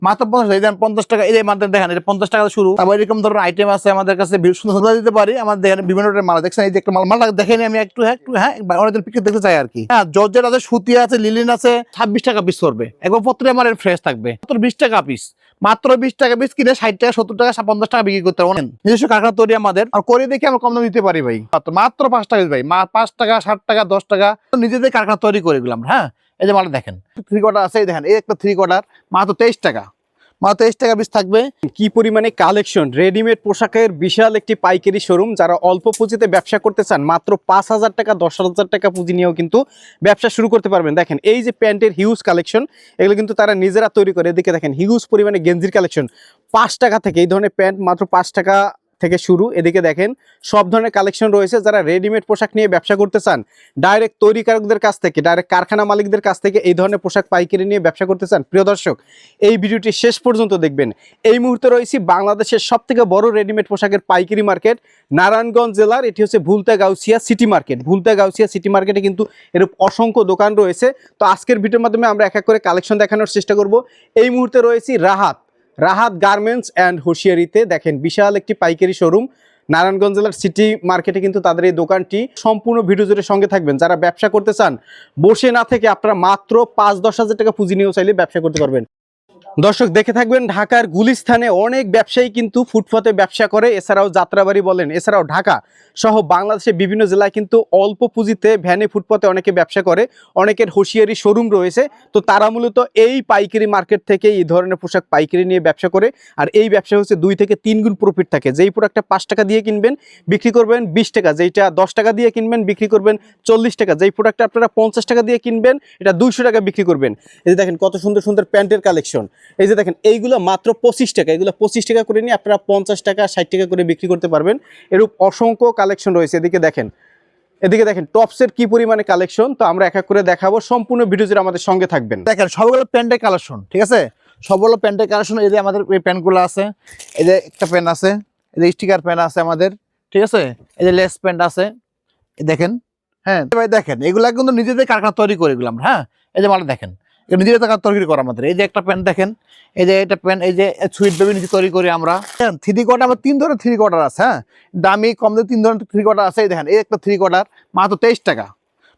মাত্র 50 টাকা। 50 টাকা এই যে মাত্র দেখেন, এটা 50 টাকা শুরু। তারপর এরকম ধরনের আইটেম আছে আমাদের কাছে, সুন্দর সুন্দর দিতে পারি। আমাদের দেখেন বিভিন্ন ধরনের মাল, দেখছেন এই যে একটা মালটা দেখেনি আমি একটু, হ্যাঁ অনেকদিন পিকচার দেখতে চাই আর কি। হ্যাঁ, জর্জেট আছে, সুতি আছে, লিলিন আছে। 26 টাকা পিস করবে, একবার প্রত্যেকটা মালের ফ্রেশ থাকবে। মাত্র 20 টাকা পিস, মাত্র 20 টাকা পিস কিনে 60 টাকা 70 টাকা 50 টাকা বিক্রি করতে পারেন। নিজস্ব কারখানা তৈরি আমাদের, আর করে দেখে আমরা কম দামে দিতে পারি ভাই। মাত্র 5 টাকা ভাই, 5 টাকা 60 টাকা 10 টাকা নিজেদের কারখানা তৈরি করে গেলাম। হ্যাঁ, এই যে মালটা দেখেন, 3 কোয়ার্টার আছে, এই দেখেন এই একটা 3 কোয়ার্টার মাত্র 23 টাকা, মাত্র 23 টাকা পিস থাকবে। কি পরিমাণে কালেকশন, রেডিমেড পোশাকের বিশাল একটি পাইকারি শোরুম। যারা অল্প পুঁজিতে ব্যবসা করতে চান, মাত্র 5,000 টাকা 10,000 টাকা পুঁজি নিয়েও কিন্তু ব্যবসা শুরু করতে পারবেন। দেখেন এই যে প্যান্টের হিউজ কালেকশন, এগুলো কিন্তু তারা নিজেরা তৈরি করে। এদিকে দেখেন হিউজ পরিমাণে গেঞ্জির কালেকশন, 5 টাকা থেকে এই ধরনের প্যান্ট মাত্র 5 টাকা থেকে শুরু। এদিকে দেখেন সব ধরনের কালেকশন রয়েছে। যারা রেডিমেড পোশাক নিয়ে ব্যবসা করতে চান, ডাইরেক্ট তৈরিকারকদের কাছ থেকে, ডাইরেক্ট কারখানা মালিকদের কাছ থেকে এই ধরনের পোশাক পাইকারি নিয়ে ব্যবসা করতে চান, প্রিয় দর্শক এই ভিডিওটি শেষ পর্যন্ত দেখবেন। এই মুহূর্তে রয়েছি বাংলাদেশের সবথেকে বড় রেডিমেড পোশাকের পাইকারি মার্কেট নারায়ণগঞ্জ জেলার, এটি হচ্ছে Bhulta Gausia city market. Bhulta Gausia city মার্কেটে কিন্তু এরূপ অসংখ্য দোকান রয়েছে। তো আজকের ভিডিওর মাধ্যমে আমরা এক এক করে কালেকশন দেখানোর চেষ্টা করব। এই মুহূর্তে রয়েছি রাহাত গার্মেন্টস অ্যান্ড হুঁশিয়ারিতে। দেখেন বিশাল একটি পাইকারি শোরুম নারায়ণগঞ্জ জেলার সিটি মার্কেটে কিন্তু তাদের এই দোকানটি। সম্পূর্ণ ভিডিও জুড়ে সঙ্গে থাকবেন। যারা ব্যবসা করতে চান, বসে না থেকে আপনারা মাত্র 5-10 হাজার টাকা পুঁজি নিয়েও চাইলে ব্যবসা করতে পারবেন। দর্শক দেখে থাকবেন ঢাকার গুলিস্তানে অনেক ব্যবসায়ী কিন্তু ফুটপাতে ব্যবসা করে। এছাড়াও যাত্রাবাড়ি বলেন, এছাড়াও ঢাকা সহ বাংলাদেশের বিভিন্ন জেলায় কিন্তু অল্প পুঁজিতে ভ্যানে ফুটপাতে অনেকে ব্যবসা করে। অনেকের হুঁশিয়ারি শোরুম রয়েছে। তো তারা মূলত এই পাইকারি মার্কেট থেকে এই ধরনের পোশাক পাইকারি নিয়ে ব্যবসা করে। আর এই ব্যবসা হচ্ছে 2 থেকে 3 গুণ প্রফিট থাকে। যেই প্রোডাক্টটা 5 টাকা দিয়ে কিনবেন বিক্রি করবেন 20 টাকা, যেইটা 10 টাকা দিয়ে কিনবেন বিক্রি করবেন 40 টাকা, যেই প্রোডাক্টটা আপনারা 50 টাকা দিয়ে কিনবেন এটা 200 টাকা বিক্রি করবেন। এই যে দেখেন কত সুন্দর সুন্দর প্যান্টের কালেকশন। এই যে দেখেন এইগুলো মাত্র 25 টাকা, এগুলো 25 টাকা করে নিয়ে আপনারা 50 টাকা 60 টাকা করে বিক্রি করতে পারবেন। এরূপ অসংখ্য কালেকশন রয়েছে। এদিকে দেখেন টপসের কি পরিমাণে কালেকশন। তো আমরা এক এক করে দেখাবো, সম্পূর্ণ ভিডিও জুড়ে আমাদের সঙ্গে থাকবেন। দেখেন সবগুলো প্যান্টের কালেকশন, ঠিক আছে, সবগুলো প্যান্টের কালেকশন। এই যে আমাদের এই প্যান্টগুলো আছে, এই যে একটা প্যান্ট আছে, এই যে স্টিকার প্যান্ট আছে আমাদের, ঠিক আছে, এই যে লেস প্যান্ট আছে, দেখেন। হ্যাঁ ভাই দেখেন এগুলা কিন্তু নিজেদের কারখানা তৈরি করে গেলাম। হ্যাঁ, এই যে মালটা দেখেন, নিজেদের কারখানা তৈরি করা আমাদের। এই যে একটা প্যান্ট দেখেন, এই যে এটা প্যান্ট, এই যে সুইট বেবি নিজে তৈরি করি আমরা। 3 কোয়ার্টার, আমার 3 ধরনের 3 কোয়ার্টার আছে। হ্যাঁ, দামি কম দামি 3 ধরনের 3 কোয়ার্টার আছে। এই দেখেন এই একটা 3 কোয়ার্টার মাত্র 23 টাকা,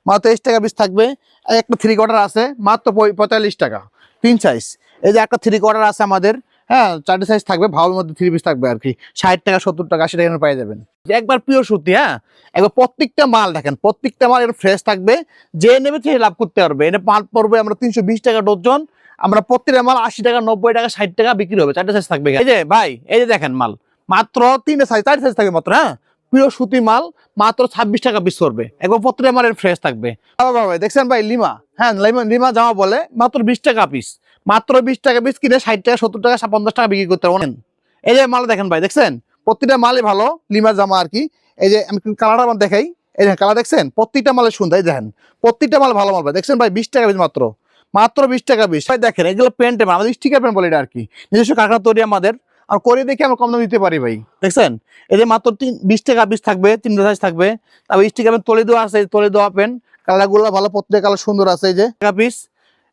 মাত্র 23 টাকা পিস থাকবে। একটা 3 কোয়ার্টার আছে মাত্র 45 টাকা, 3 সাইজ। এই যে একটা 3 কোয়ার্টার আছে আমাদের, হ্যাঁ 4টি সাইজ থাকবে, ভাবের মধ্যে 3 পিস থাকবে আর কি। 60 টাকা 70 টাকা 80 টাকা পেয়ে যাবেন। একবার পিওর সুতি। হ্যাঁ, একবার প্রত্যেকটা মাল দেখেন, প্রত্যেকটা মাল এটা ফ্রেশ থাকবে। যে নেবে সে লাভ করতে পারবে। এটা মাল পড়বে আমরা 320 টাকা ডজন। আমরা প্রত্যেকটা মাল 80 টাকা 90 টাকা 60 টাকা বিক্রি হবে। 4টা সাইজ থাকবে। এই যে ভাই এই যে দেখেন মাল মাত্র 3টা সাইজ, 4 সাইজ থাকবে মাত্র। হ্যাঁ, পিওর সুতি মাল মাত্র 26 টাকা পিস করবে। একবার প্রত্যেকটা মালের ফ্রেশ থাকবে। ভাই দেখছেন ভাই লিমা, হ্যাঁ লিমা জামা বলে মাত্র 20 টাকা পিস, মাত্র 20 টাকা পিস কিনে 60 টাকা 70 টাকা 50 টাকা বিক্রি করতে পারেন। এই যে মাল দেখেন ভাই, দেখছেন প্রত্যেকটা মালই ভালো, লিমা জামা আর কি। এই যে আমি কালারটা আমার দেখাই, এই দেখেন কালার দেখছেন, প্রত্যেকটা মালের সুন্দর। এই দেখেন প্রত্যেকটা মাল ভালো মাল ভাই, দেখছেন ভাই 20 টাকা পিস, মাত্র 20 টাকা পিস ভাই। দেখেন এগুলো প্যান্টে আমাদের স্টিকার প্যান্ট বলে এটা আর কি, নিজস্ব কারখানা তৈরি আমাদের। আর করে দেখে আমরা কম দামে দিতে পারি ভাই। দেখছেন এই যে মাত্র 20 টাকা পিস থাকবে, 3টা সাইজ থাকবে। তারপর স্টিকার প্যান্ট তলে দেওয়া আছে, তলে দেওয়া প্যান্ট, কালারগুলো ভালো, প্রত্যেক কালার সুন্দর আছে। এই যে টাকা পিস।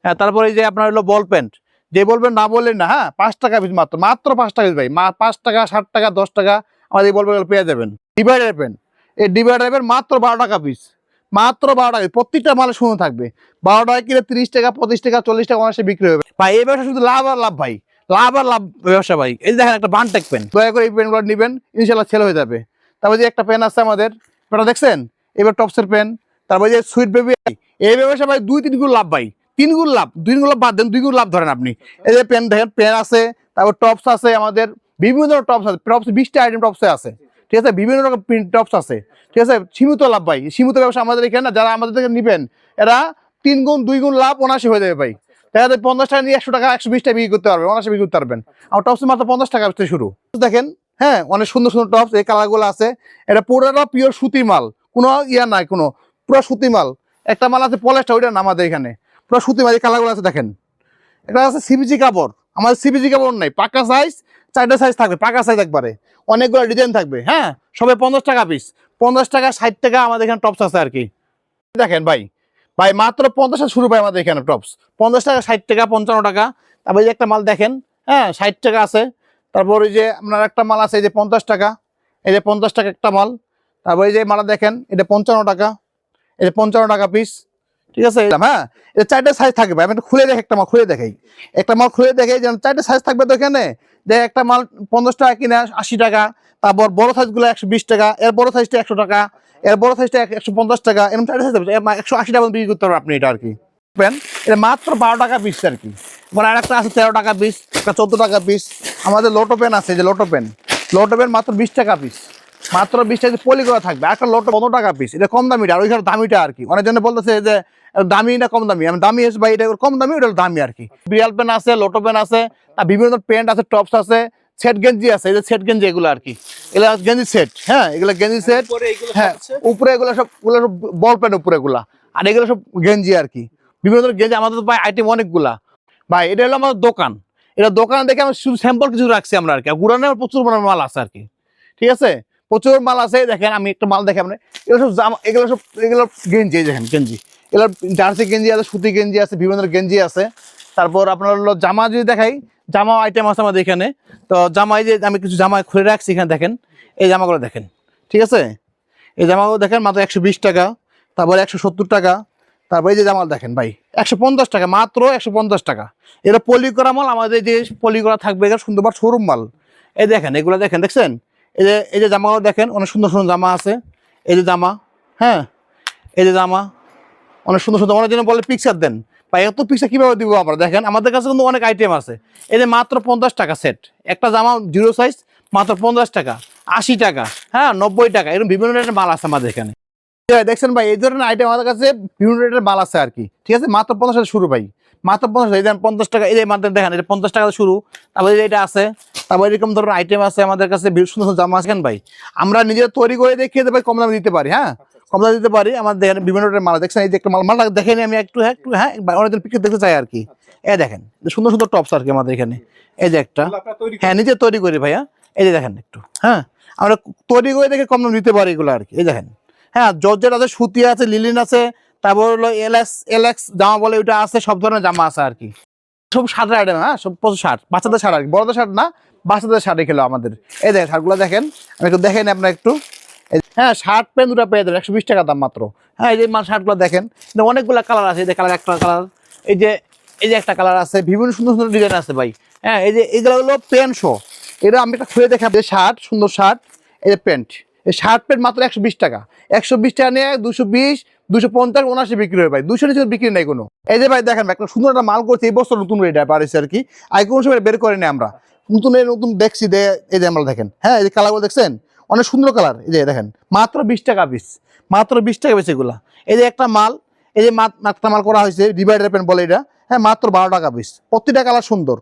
হ্যাঁ, তারপরে এই যে আপনার হলো বল প্যান্ট, যে বলবেন না বললেন না। হ্যাঁ, 5 টাকা পিস, মাত্র 5 টাকা পিস ভাই। 5 টাকা 60 টাকা 10 টাকা আমাদের এই বলবেন পেয়ে যাবেন। ডিভাইডার প্যান্ট, এই ডিভাইডার প্যান্ট মাত্র 12 টাকা পিস, মাত্র 12 টাকা। প্রত্যেকটা মালে সুন্দর থাকবে। 12 টাকা কিনে 30 টাকা 25 টাকা 40 টাকা অনায়াসে বিক্রি হবে ভাই। এই ব্যবসা শুধু লাভ আর লাভ ভাই, লাভ আর লাভ ব্যবসা ভাই। এই দেখেন একটা বানটেক পেন, দয়া করে এই পেনগুলো নেবেন, ইনশাল্লাহ সেল হয়ে যাবে। তারপর যে একটা পেন আছে আমাদের, পেনটা দেখছেন, এবার টপসের পেন। তারপর যে সুইট বেবি, এই ব্যবসা ভাই 2-3 গুণ লাভ ভাই, 3 গুণ লাভ, 2 গুণ লাভ বাদ দেন, 2 গুণ লাভ ধরেন আপনি। এই যে পেন দেখেন, পেন আছে, তারপর টপস আছে আমাদের, বিভিন্ন ধরনের টপস আছে, টপস 20টা আইটেম টপসে আছে, ঠিক আছে, বিভিন্ন রকম প্রিন্ট টপস আছে, ঠিক আছে। সীমিত লাভ ভাই, সীমিত ব্যবসা আমাদের এখানে না। যারা আমাদের থেকে নেবেন এরা 3 গুণ 2 গুণ লাভ অনায়াসে হয়ে যাবে ভাই। দেখা যায় 50 টাকা নিয়ে 100 টাকা 120 টাকা বিক্রি করতে পারবেন, অনায়াসে বিক্রি করতে পারবেন। আমার টপস মাত্র 50 টাকা থেকে শুরু। দেখেন হ্যাঁ, অনেক সুন্দর সুন্দর টপস, এই কালারগুলো আছে। এটা পুরোটা পিওর সুতি মাল, কোনো ইয়া নাই, কোনো পুরো সুতি মাল। একটা মাল আছে পলেস্টার, ওইটা না আমাদের এখানে পুরো সুতি মাল। এই কালারগুলো আছে দেখেন, এটা আছে সিবিজি কাপড়, আমাদের সিবিজি কাপড় নাই। পাকা সাইজ, 4টা সাইজ থাকবে, পাকা সাইজ একবারে, অনেকগুলো ডিজাইন থাকবে। হ্যাঁ, সবে 50 টাকা পিস, 50 টাকা 60 টাকা আমাদের এখানে টপস আছে আর কি। দেখেন ভাই, মাত্র 50 টাকা শুরু পাই আমাদের এখানে টপস, 50 টাকা 60 টাকা 55 টাকা। তারপরে যে একটা মাল দেখেন, হ্যাঁ 60 টাকা আছে। তারপর এই যে আপনার একটা মাল আছে এই যে 50 টাকা, এই যে 50 টাকা একটা মাল। তারপর এই যে মালা দেখেন এটা 55 টাকা, এই যে 55 টাকা পিস, ঠিক আছে। হ্যাঁ এটা 4টা সাইজ থাকবে ভাই, আমি একটু খুলে দেখি, একটা মাল খুলে দেখাই, একটা মাল খুলে দেখাই যেন 4টা সাইজ থাকবে। তো এখানে যে একটা মাল 50 টাকা কিনে 80 টাকা, তারপর বড় সাইজগুলো 120 টাকা, এর বড় সাইজটা 100 টাকা, এর বড় সাইজটা 150 টাকা, এরকম 4টা সাইজ 180 টাকা বিক্রি করতে পারবেন আপনি এটা আর কি। এটা মাত্র 12 টাকা পিস আর কি। আবার আরেকটা আছে 13 টাকা পিস, একটা 14 টাকা পিস। আমাদের লোটো পেন আছে, যে লোটো পেন, লোটো পেন মাত্র 20 টাকা পিস, মাত্র 20 টাকা পলি করা থাকবে। একটা লোটো 15 টাকা পিস, এটা কম দামিটা, আর ওইখানে দামিটা আর কি। অনেকজন বলতেছে যে দামি না কম দামি, আমি দামি এসে ভাই এটা কম দামি, ওটা দামি আর কি। বিড়াল পেন আছে, লোটো পেন আছে, আর বিভিন্ন ধরনের প্যান্ট আছে, টপস আছে, সেট গেঞ্জি আছে, এই যে সেট গেঞ্জি এগুলো আর কি, এগুলো গেঞ্জি সেট। হ্যাঁ এগুলো গেঞ্জি সেট। হ্যাঁ উপরে এগুলো সব বল প্যান্ট উপরে এগুলা, আর এগুলো সব গেঞ্জি আর কি। বিভিন্ন ধরনের গেঞ্জি আমাদের ভাই আইটেম অনেকগুলা ভাই। এটা হলো আমাদের দোকান, এটা দোকানে দেখে আমি শুধু স্যাম্পল কিছু রাখছি আমরা আর কি। গুড়ানে প্রচুর পরিমাণে মাল আছে আর কি, ঠিক আছে, প্রচুর মাল আছে। দেখেন আমি একটা মাল দেখে আপনি, এগুলো সব জামা, এগুলো গেঞ্জি, দেখেন গেঞ্জি, এগুলো জার্সি গেঞ্জি আছে, সুতি গেঞ্জি আছে, বিভিন্ন ধরনের গেঞ্জি আছে। তারপর আপনার হলো জামা যদি দেখাই, জামা আইটেম আছে আমাদের এখানে। তো জামাই যে আমি কিছু জামা খুলে রাখছি এখানে দেখেন, এই জামাগুলো দেখেন, ঠিক আছে, এই জামাগুলো দেখেন মাত্র 120 টাকা, তারপর 170 টাকা। তারপর এই যে জামাল দেখেন ভাই 150 টাকা, মাত্র 150 টাকা। এটা পলি করা মাল, আমাদের যে পলি করা থাকবে এটা সুন্দরবার শোরুম মাল। এই দেখেন এগুলো দেখেন, দেখছেন এই যে জামাগুলো দেখেন, অনেক সুন্দর সুন্দর জামা আছে। এই যে জামা, হ্যাঁ এই যে জামা অনেক সুন্দর সুন্দর। অনেক জন বলে পিকচার দেন ভাই, এত পিকচার কীভাবে দিব আমরা? দেখেন আমাদের কাছে কিন্তু অনেক আইটেম আছে। এই যে মাত্র 50 টাকা সেট, একটা জামা জিরো সাইজ মাত্র 50 টাকা, 80 টাকা, হ্যাঁ 90 টাকা, এরকম বিভিন্ন রেটের মাল আছে আমাদের এখানে। দেখছেন ভাই এই ধরনের আইটেম আমাদের কাছে বিভিন্ন রেটের মাল আছে আর কি, ঠিক আছে। মাত্র 50 টাকা শুরু ভাই, মাত্র 50। এই দেন 50 টাকা, এই যে মাত্র দেখেন এটা 50 টাকা শুরু। তারপরে এটা আছে, তারপর এরকম ধরনের আইটেম আছে আমাদের কাছে, সুন্দর সুন্দর জামা আছে ভাই। আমরা নিজেরা তৈরি করে দেখিয়ে দেবো, কম দামে দিতে পারি। হ্যাঁ কম দামে দিতে পারি, আমাদের দেখেন বিভিন্ন রেটের মাল। দেখছেন এই যে একটা মালটা দেখেনি আমি একটু, হ্যাঁ অনেকজন পিকচার দেখতে চাই আর কি। এই দেখেন সুন্দর সুন্দর টপস আর কি আমাদের এখানে। এই যে একটা, হ্যাঁ নিজে তৈরি করি ভাইয়া। এই যে দেখেন একটু, হ্যাঁ আমরা তৈরি করে দেখে কম দামে দিতে পারি এগুলো আর কি। এই দেখেন, হ্যাঁ জর্জেট আছে, সুতি আছে, লিলিন আছে, তারপর হলো এলএক্স জামা বলে ওইটা আছে, সব ধরনের জামা আছে আর কি। সব শার্টের আইটেম, হ্যাঁ সব প্রচুর শার্ট, বাচ্চাদের শার্ট আর কি, বড়দের শার্ট না, বাচ্চাদের শার্টে খেলো আমাদের। এই দেখেন শার্টগুলো দেখেন, আমি একটু দেখেন আপনার একটু। হ্যাঁ শার্ট প্যান্ট দুটো পেয়ে যাবেন 120 টাকা দাম মাত্র। হ্যাঁ এই যে মাল শার্টগুলো দেখেন, অনেকগুলো কালার আছে। এই যে কালার, একটা কালার, এই যে একটা কালার আছে, বিভিন্ন সুন্দর সুন্দর ডিজাইন আছে ভাই। হ্যাঁ এই যে এইগুলো হলো প্যান্ট শো, এটা আমি একটা খুলে দেখাবো। শার্ট, সুন্দর শার্ট, এই যে প্যান্ট, এই শার্ট প্যান্ট মাত্র 120 টাকা। 120 টাকা নিয়ে 220, 250, 79 বিক্রি হয় ভাই, 200 নিচে বিক্রি নেই কোনো। এই যে ভাই দেখেন একটা সুন্দর একটা মাল করছে এই বছর, নতুন এটা পারেছে আর কি, আগে কোনো সময় বের করিনি আমরা, নতুন দেখছি। এই যে আমরা দেখেন, হ্যাঁ এই যে কালারগুলো দেখছেন, অনেক সুন্দর কালার। এই যে দেখেন মাত্র 20 টাকা পিস, মাত্র 20 টাকা পিস এগুলা। এই যে একটা মাল, এই যে একটা মাল করা হয়েছে ডিভাইডার প্যান্ট বলে এটা, হ্যাঁ মাত্র 12 টাকা পিস। প্রতিটা কালার সুন্দর,